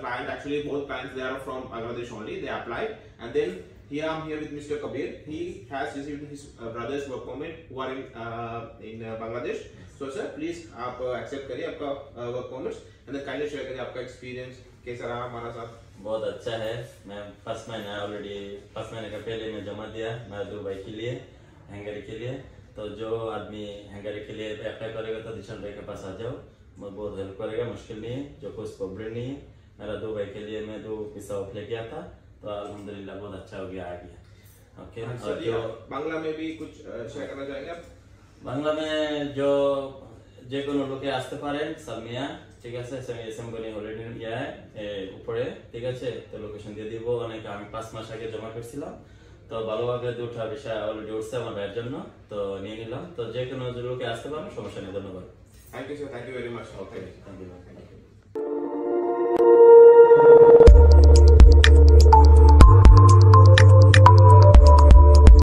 client, actually both clients, they are from Bangladesh only, they applied, and then here I'm here with Mr. Kabir. He has received his brother's work permit who are in Bangladesh. So sir, please आप accept करिए आपका work permit and then kindly share करिए आपका experience कैसा रहा हमारा साथ। बहुत अच्छा है। मैं फर्स्ट महीना का पहले मैं जमा दिया मैं दुबई के लिए, हंगरी के लिए। तो जो आदमी हंगरी के लिए अप्लाई करेगा तो दिशान भाई के पास आ जाओ, वो बहुत हेल्प करेगा, मुश्किल नहीं है, जो कुछ प्रॉब्लम नहीं है। मेरा दुबई के लिए मैं 2 वीसा अप्लाई किया था तो अल्हम्दुलिल्लाह बहुत अच्छा हो गया, आ गया। ओके, और जो बांग्ला में भी कुछ शेयर करना चाहेंगे आप? बांग्ला में जो কোনো লোকে আসতে পারেন সালমিয়া, ঠিক আছে, এসএমবনি হলিডে ইয়া উপরে, ঠিক আছে। তো লোকেশন দিয়ে দিব, অনেক আমি 5 মাস আগে জমা করেছিলাম, তো ভালোভাবে 2টা বিষয় অলরেডি উঠছে আমার ভাইয়ের জন্য, তো নিয়ে নিলাম। তো যে কোনো লোকে আসতে পারেন, সমস্যা নেই। ধন্যবাদ। Thank you sir, thank you very much. Okay, thank you.